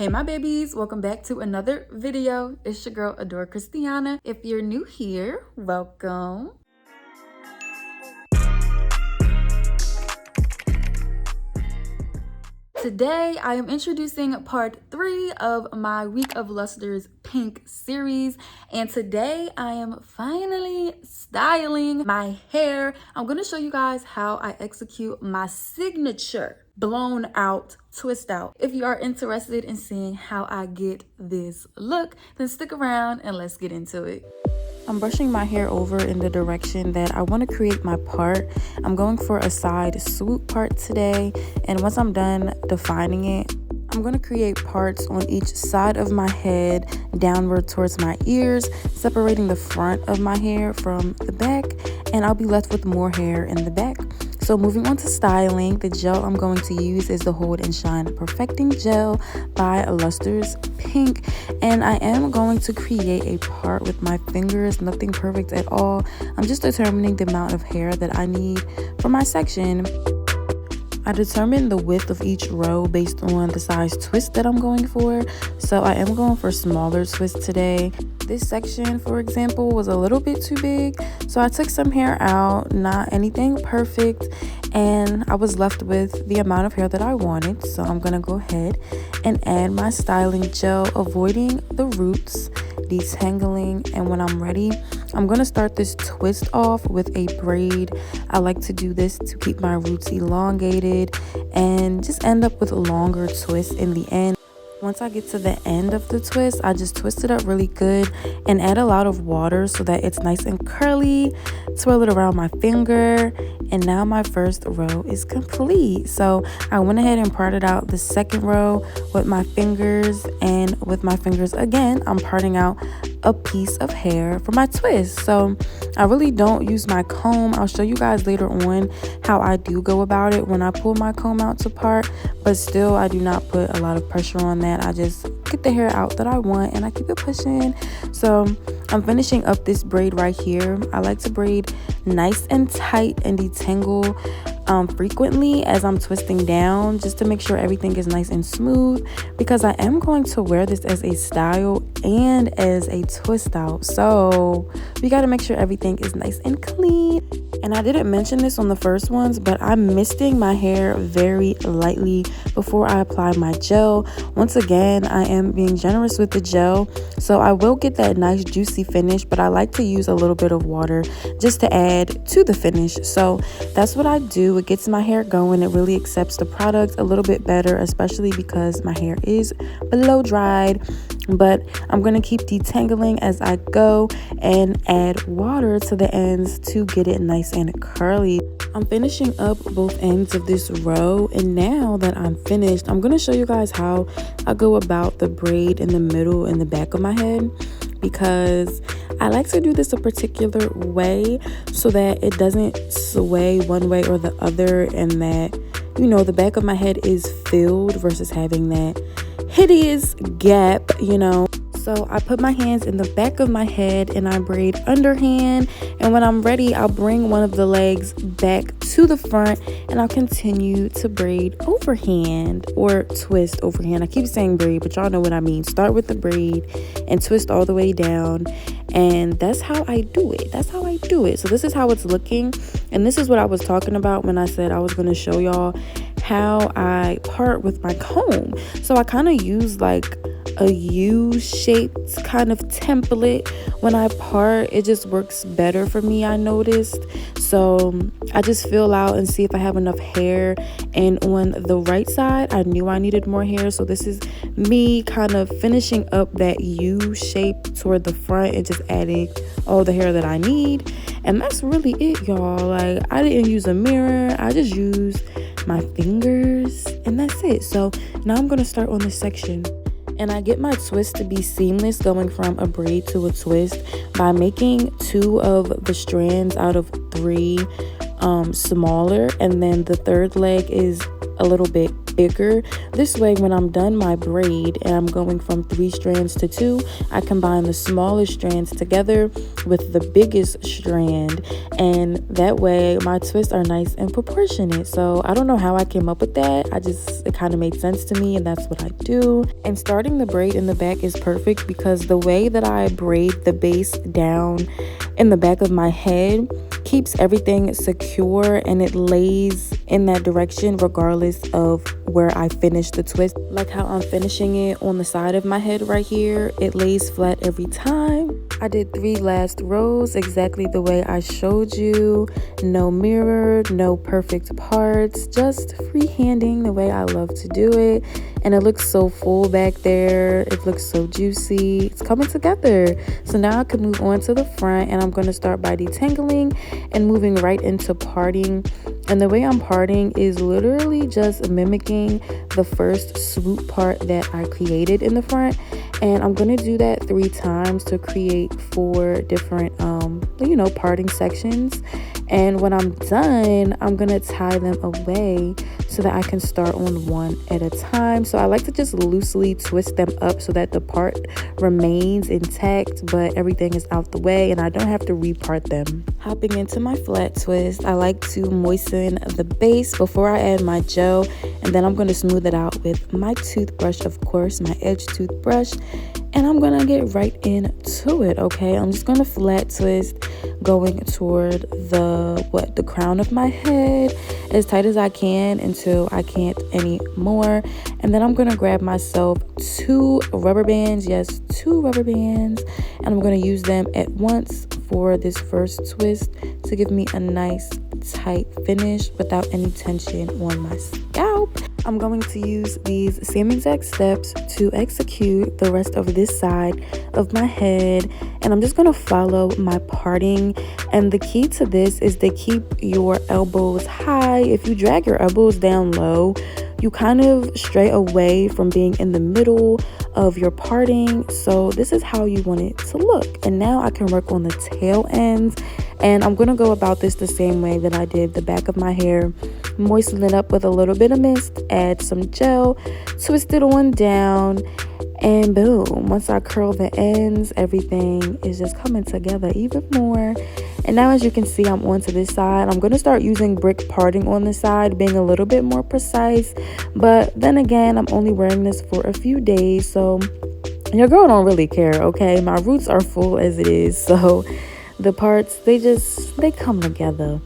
Hey my babies, welcome back to another video. It's your girl adorekristiana. If you're new here, welcome. Today I am introducing part 3 of my Week of Luster's Pink series, and today I am finally styling my hair. I'm going to show you guys how I execute my signature blown out twist out. If you are interested in seeing how I get this look, then stick around and let's get into it. I'm brushing my hair over in the direction that I want to create my part. I'm going for a side swoop part today, and once I'm done defining it, I'm going to create parts on each side of my head downward towards my ears, separating the front of my hair from the back, and I'll be left with more hair in the back. So moving on to styling, the gel I'm going to use is the Hold and Shine Perfecting Gel by Luster's Pink. And I am going to create a part with my fingers, nothing perfect at all. I'm just determining the amount of hair that I need for my section. I determined the width of each row based on the size twist that I'm going for. So I am going for smaller twists today. This section, for example, was a little bit too big, so I took some hair out, not anything perfect, and I was left with the amount of hair that I wanted. So I'm gonna go ahead and add my styling gel, avoiding the roots, detangling, and when I'm ready, I'm gonna start this twist off with a braid. I like to do this to keep my roots elongated and just end up with a longer twist in the end. Once I get to the end of the twist, I just twist it up really good and add a lot of water so that it's nice and curly. Swirl it around my finger, and now my first row is complete. So I went ahead and parted out the second row with my fingers, and with my fingers again, I'm parting out a piece of hair for my twist. So I really don't use my comb. I'll show you guys later on how I do go about it when I pull my comb out to part, but still I do not put a lot of pressure on that. I just get the hair out that I want and I keep it pushing. So I'm finishing up this braid right here. I like to braid nice and tight and detangle frequently as I'm twisting down, just to make sure everything is nice and smooth, because I am going to wear this as a style and as a twist out. So we got to make sure everything is nice and clean. And I didn't mention this on the first ones, but I'm misting my hair very lightly before I apply my gel. Once again, I am being generous with the gel, so I will get that nice juicy finish, but I like to use a little bit of water just to add to the finish. So that's what I do. It gets my hair going. It really accepts the product a little bit better, especially because my hair is blow dried. But I'm going to keep detangling as I go and add water to the ends to get it nice and curly. I'm finishing up both ends of this row, and now that I'm finished, I'm going to show you guys how I go about the braid in the middle and the back of my head, because I like to do this a particular way so that it doesn't sway one way or the other, and that, you know, the back of my head is filled versus having that hideous gap, you know. So I put my hands in the back of my head and I braid underhand, and when I'm ready, I'll bring one of the legs back to the front and I'll continue to braid overhand, or twist overhand. I keep saying braid, but y'all know what I mean. Start with the braid and twist all the way down, and that's how I do it. That's how I do it. So this is how it's looking, and this is what I was talking about when I said I was going to show y'all how I part with my comb. So I kind of use like a U-shaped kind of template when I part. It just works better for me, I noticed. So I just feel out and see if I have enough hair, and on the right side I knew I needed more hair, so this is me kind of finishing up that U shape toward the front and just adding all the hair that I need. And that's really it, y'all. Like, I didn't use a mirror, I just used my fingers, and that's it. So now I'm gonna start on this section, and I get my twist to be seamless, going from a braid to a twist by making 2 of the strands out of 3 smaller, and then the third leg is a little bit bigger. This way, when I'm done my braid and I'm going from 3 strands to 2, I combine the smaller strands together with the biggest strand, and that way my twists are nice and proportionate. So I don't know how I came up with that. It kind of made sense to me, and that's what I do. And starting the braid in the back is perfect because the way that I braid the base down in the back of my head keeps everything secure, and it lays in that direction regardless of where I finish the twist. Like how I'm finishing it on the side of my head right here, it lays flat every time. I did 3 last rows exactly the way I showed you. No mirror, no perfect parts, just freehanding the way I love to do it. And it looks so full back there. It looks so juicy. It's coming together. So now I can move on to the front, and I'm going to start by detangling and moving right into parting. And the way I'm parting is literally just mimicking the first swoop part that I created in the front. And I'm going to do that 3 times to create 4 different, parting sections. And when I'm done, I'm going to tie them away so that I can start on one at a time. So I like to just loosely twist them up so that the part remains intact, but everything is out the way and I don't have to repart them. Hopping into my flat twist, I like to moisten the base before I add my gel, and then I'm going to smooth it out with my toothbrush, of course, my edge toothbrush. And I'm gonna get right into it, okay? I'm just gonna flat twist going toward the crown of my head as tight as I can until I can't anymore. And then I'm gonna grab myself 2 rubber bands, yes, 2 rubber bands, and I'm gonna use them at once for this first twist to give me a nice tight finish without any tension on my scalp. I'm going to use these same exact steps to execute the rest of this side of my head, and I'm just going to follow my parting. And the key to this is to keep your elbows high. If you drag your elbows down low, you kind of stray away from being in the middle of your parting. So this is how you want it to look. And now I can work on the tail ends, and I'm going to go about this the same way that I did the back of my hair. Moisten it up with a little bit of mist, add some gel, twist it on down, and boom. Once I curl the ends, everything is just coming together even more. And now, as you can see, I'm onto this side. I'm going to start using brick parting on the side, being a little bit more precise. But then again, I'm only wearing this for a few days, so your girl don't really care, okay? My roots are full as it is, so the parts, they come together.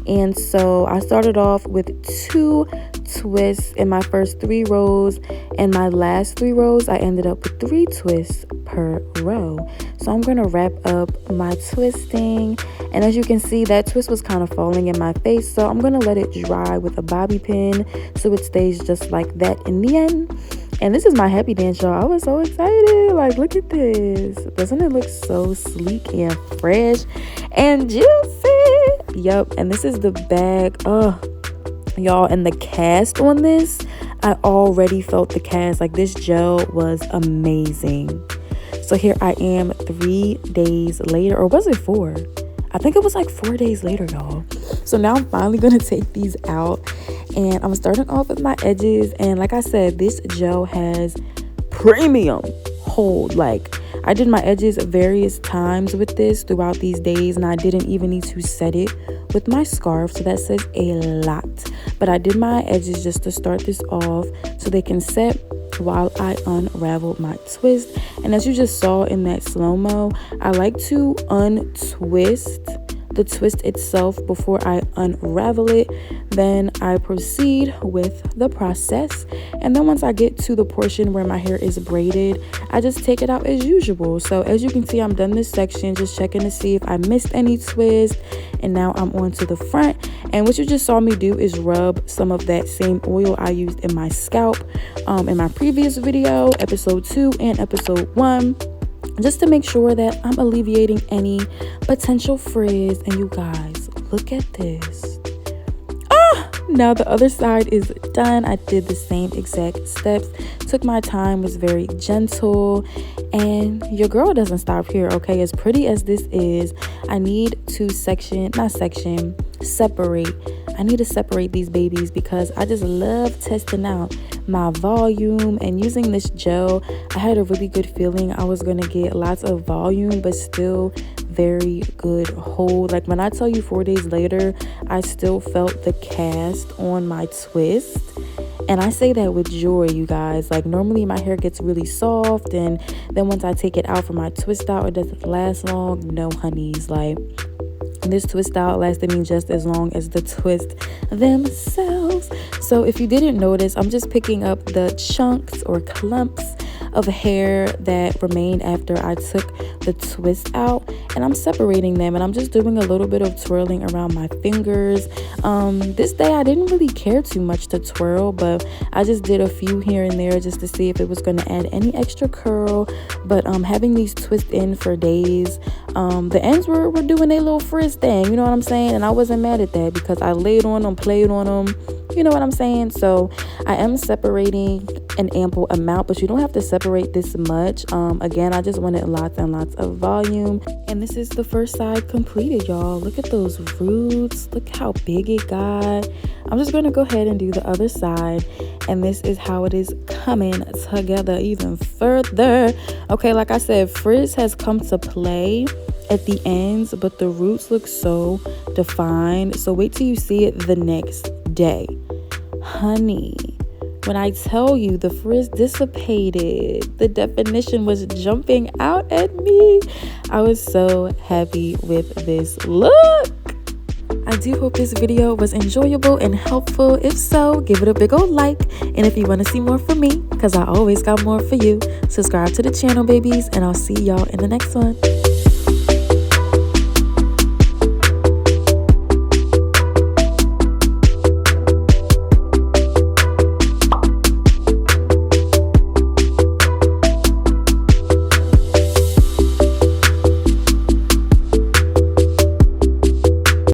And so I started off with 2 twists in my first 3 rows, and my last 3 rows I ended up with 3 twists per row. So I'm going to wrap up my twisting, and as you can see, that twist was kind of falling in my face, so I'm going to let it dry with a bobby pin so it stays just like that in the end. And this is my happy dance, y'all. I was so excited. Like, look at this. Doesn't it look so sleek and fresh and juicy? Yep. And this is the bag. Oh, y'all. And the cast on this, I already felt the cast. Like, this gel was amazing. So here I am 3 days later. Or was it 4? I think it was like 4 days later, y'all. So now I'm finally going to take these out. And I'm starting off with my edges. And like I said, this gel has premium hold. Like, I did my edges various times with this throughout these days, and I didn't even need to set it with my scarf, so that says a lot. But I did my edges just to start this off so they can set while I unraveled my twist. And as you just saw in that slow-mo, I like to untwist the twist itself before I unravel it. Then I proceed with the process, and then once I get to the portion where my hair is braided, I just take it out as usual. So as you can see, I'm done this section, just checking to see if I missed any twist. And now I'm on to the front, and what you just saw me do is rub some of that same oil I used in my scalp in my previous video, episode 2 and episode 1, just to make sure that I'm alleviating any potential frizz. And you guys, look at this. Now the other side is done. I did the same exact steps, took my time, was very gentle, and your girl doesn't stop here, okay? As pretty as this is, I need to separate. I need to separate these babies because I just love testing out my volume. And using this gel, I had a really good feeling I was gonna get lots of volume but still very good hold. Like when I tell you 4 days later I still felt the cast on my twist, and I say that with joy, you guys. Like normally my hair gets really soft, and then once I take it out from my twist out, it doesn't last long. No honeys, like this twist out lasted me just as long as the twist themselves. So if you didn't notice, I'm just picking up the chunks or clumps of hair that remained after I took the twist out, and I'm separating them, and I'm just doing a little bit of twirling around my fingers. This day I didn't really care too much to twirl, but I just did a few here and there just to see if it was going to add any extra curl. But having these twist in for days, the ends were doing a little frizz thing, you know what I'm saying? And I wasn't mad at that because I laid on them, played on them, you know what I'm saying? So I am separating an ample amount, but you don't have to separate this much. Again, I just wanted lots and lots of volume. And this is the first side completed, y'all. Look at those roots. Look how big it got. I'm just going to go ahead and do the other side, and this is how it is coming together even further. Okay, like I said, frizz has come to play at the ends, but the roots look so defined. So wait till you see it the next day. Honey, when I tell you the frizz dissipated, the definition was jumping out at me. I was so happy with this look. I do hope this video was enjoyable and helpful. If so, give it a big old like. And if you want to see more from me, because I always got more for you, subscribe to the channel, babies, and I'll see y'all in the next one.